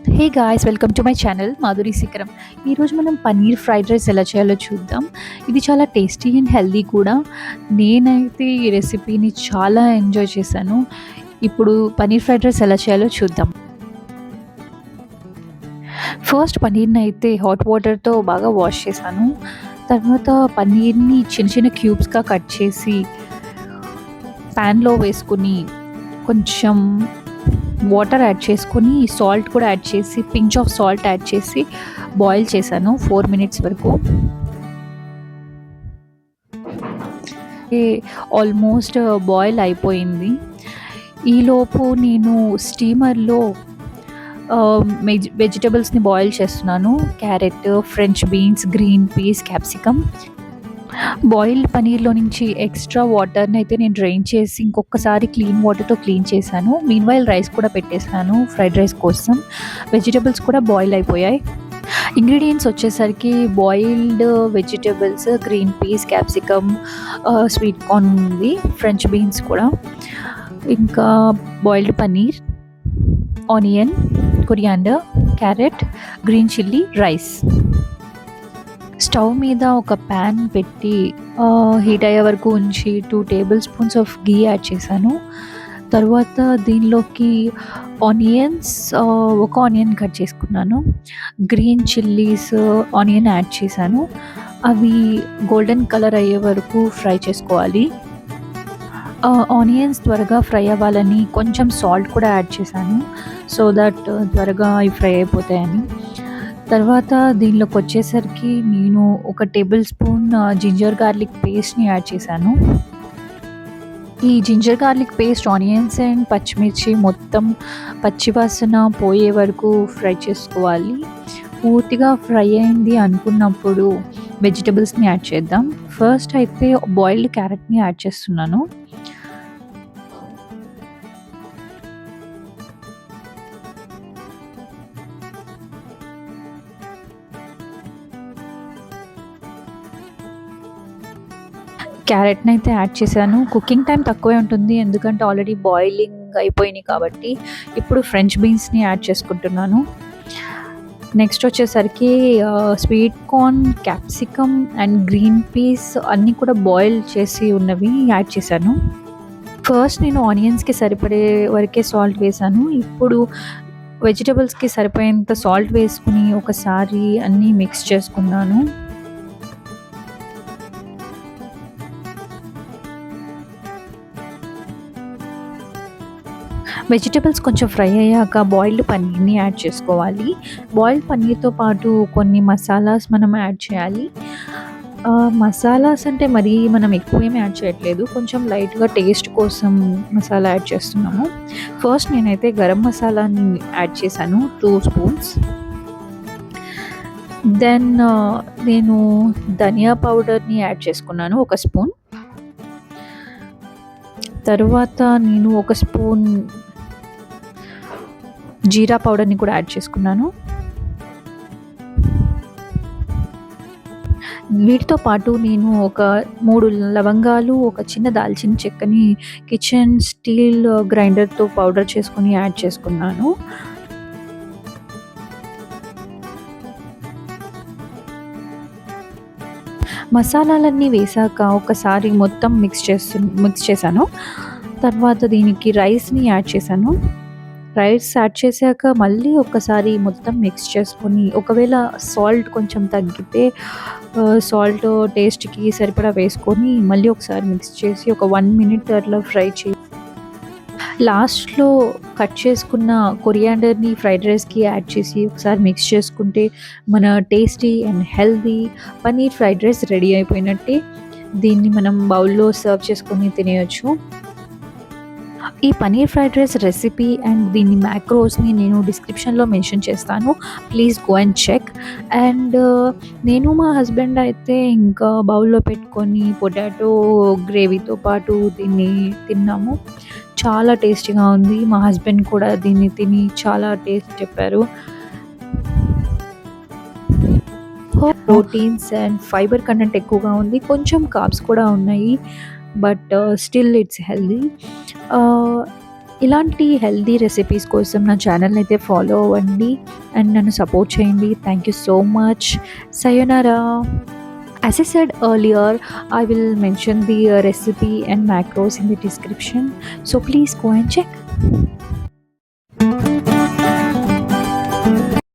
Hey guys, welcome to my channel Madhuri శిఖరం. ఈరోజు మనం పన్నీర్ ఫ్రైడ్ రైస్ ఎలా చేయాలో చూద్దాం. ఇది చాలా టేస్టీ అండ్ హెల్దీ కూడా. నేనైతే ఈ రెసిపీని చాలా ఎంజాయ్ చేశాను. ఇప్పుడు పన్నీర్ ఫ్రైడ్ రైస్ ఎలా చేయాలో చూద్దాం. ఫస్ట్ పన్నీర్ని అయితే హాట్ వాటర్తో బాగా వాష్ చేశాను. తర్వాత పన్నీర్ని చిన్న చిన్న క్యూబ్స్గా కట్ చేసి ప్యాన్లో వేసుకుని కొంచెం వాటర్ యాడ్ చేసుకొని సాల్ట్ కూడా యాడ్ చేసి పించ్ ఆఫ్ సాల్ట్ యాడ్ చేసి బాయిల్ చేశాను 4 మినిట్స్ వరకు. ఆల్మోస్ట్ బాయిల్ అయిపోయింది. ఈలోపు నేను స్టీమర్లో వెజిటబుల్స్ని బాయిల్ చేస్తున్నాను. Carrot, French beans, green peas, capsicum. Boiled పనీర్లో నుంచి ఎక్స్ట్రా వాటర్ని అయితే నేను డ్రైన్ చేసి ఇంకొకసారి క్లీన్ వాటర్తో క్లీన్ చేశాను. మీన్వైల్ రైస్ కూడా పెట్టేశాను ఫ్రైడ్ రైస్ కోసం. వెజిటబుల్స్ కూడా బాయిల్ అయిపోయాయి. ఇంగ్రీడియంట్స్ వచ్చేసరికి boiled vegetables, green peas, capsicum, sweet corn ఉంది, ఫ్రెంచ్ బీన్స్ కూడా, ఇంకా boiled paneer, onion, coriander, carrot, green chilli, rice. Stove మీద ఒక ప్యాన్ పెట్టి హీట్ అయ్యే వరకు ఉంచి 2 table spoons of ghee add చేశాను. తర్వాత దీనిలోకి ఆనియన్స్, ఒక ఆనియన్ కట్ చేసుకున్నాను, గ్రీన్ చిల్లీస్, ఆనియన్ యాడ్ చేశాను. అవి గోల్డెన్ కలర్ అయ్యే వరకు ఫ్రై చేసుకోవాలి. ఆనియన్స్ త్వరగా ఫ్రై అవ్వాలని కొంచెం సాల్ట్ కూడా యాడ్ చేశాను, సో దట్ త్వరగా అవి ఫ్రై అయిపోతాయని. తర్వాత దీనిలోకి వచ్చేసరికి నేను ఒక టేబుల్ స్పూన్ జింజర్ గార్లిక్ పేస్ట్ని యాడ్ చేశాను. ఈ ginger garlic paste, onions and పచ్చిమిర్చి మొత్తం పచ్చివాసన పోయే వరకు ఫ్రై చేసుకోవాలి. పూర్తిగా ఫ్రై అయింది అనుకున్నప్పుడు వెజిటబుల్స్ని యాడ్ చేద్దాం. ఫస్ట్ అయితే బాయిల్డ్ క్యారెట్ని యాడ్ చేస్తున్నాను. క్యారెట్ని అయితే యాడ్ చేశాను. కుకింగ్ టైం తక్కువే ఉంటుంది ఎందుకంటే ఆల్రెడీ బాయిలింగ్ అయిపోయినాయి కాబట్టి. ఇప్పుడు ఫ్రెంచ్ బీన్స్ని యాడ్ చేసుకుంటున్నాను. నెక్స్ట్ వచ్చేసరికి sweet corn, capsicum and green peas అన్నీ కూడా బాయిల్ చేసి ఉన్నవి యాడ్ చేశాను. ఫస్ట్ నేను ఆనియన్స్కి సరిపడే వరకే సాల్ట్ వేశాను. ఇప్పుడు వెజిటబుల్స్కి సరిపోయేంత సాల్ట్ వేసుకుని ఒకసారి అన్నీ మిక్స్ చేసుకున్నాను. వెజిటబుల్స్ కొంచెం ఫ్రై అయ్యాక బాయిల్డ్ పన్నీర్ని యాడ్ చేసుకోవాలి. బాయిల్డ్ పన్నీర్తో పాటు కొన్ని మసాలాస్ మనం యాడ్ చేయాలి. మసాలాస్ అంటే మరీ మనం ఎక్కువ ఏమి యాడ్ చేయట్లేదు, కొంచెం లైట్గా టేస్ట్ కోసం మసాలా యాడ్ చేస్తున్నాము. ఫస్ట్ నేనైతే గరం మసాలాని యాడ్ చేశాను 2 స్పూన్స్. దెన్ నేను ధనియా పౌడర్ని యాడ్ చేసుకున్నాను 1 స్పూన్. తర్వాత నేను 1 స్పూన్ జీరా పౌడర్ని కూడా యాడ్ చేసుకున్నాను. వీటితో పాటు నేను ఒక 3 లవంగాలు, ఒక చిన్న దాల్చిన చెక్కని కిచెన్ స్టీల్ గ్రైండర్తో పౌడర్ చేసుకుని యాడ్ చేసుకున్నాను. మసాలాలన్నీ వేసాక ఒకసారి మొత్తం మిక్స్ చేశాను. తర్వాత దీనికి రైస్ని యాడ్ చేశాను. రైస్ యాడ్ చేశాక మళ్ళీ ఒకసారి మొత్తం మిక్స్ చేసుకొని, ఒకవేళ సాల్ట్ కొంచెం తగ్గితే సాల్ట్ టేస్ట్కి సరిపడా వేసుకొని మళ్ళీ ఒకసారి మిక్స్ చేసి ఒక 1 మినిట్ అట్లా ఫ్రై చేసి లాస్ట్లో కట్ చేసుకున్న కొరియాండర్ని ఫ్రైడ్ రైస్కి యాడ్ చేసి ఒకసారి మిక్స్ చేసుకుంటే మన tasty and healthy paneer fried rice ready అయిపోయినట్టే. దీన్ని మనం బౌల్లో సర్వ్ చేసుకొని తినేయచ్చు. ఈ paneer fried rice recipe and దీని మ్యాక్రోస్ని నేను డిస్క్రిప్షన్లో మెన్షన్ చేస్తాను, please go and check. And నేను మా హస్బెండ్ అయితే ఇంకా బౌల్లో పెట్టుకొని పొటాటో గ్రేవీతో పాటు దీన్ని తిన్నాము. చాలా టేస్టీగా ఉంది. మా హస్బెండ్ కూడా దీన్ని తిని చాలా టేస్ట్ చెప్పారు. ప్రోటీన్స్ అండ్ ఫైబర్ కంటెంట్ ఎక్కువగా ఉంది, కొంచెం కార్బ్స్ కూడా ఉన్నాయి, బట్ స్టిల్ ఇట్స్ హెల్దీ. ఇలాంటి హెల్తీ రెసిపీస్ కోసం నా ఛానల్ని అయితే ఫాలో అవ్వండి అండ్ నన్ను సపోర్ట్ చేయండి. Thank you so much. Sayonara. As I said earlier, I will mention the recipe and macros in the description, so please go and check.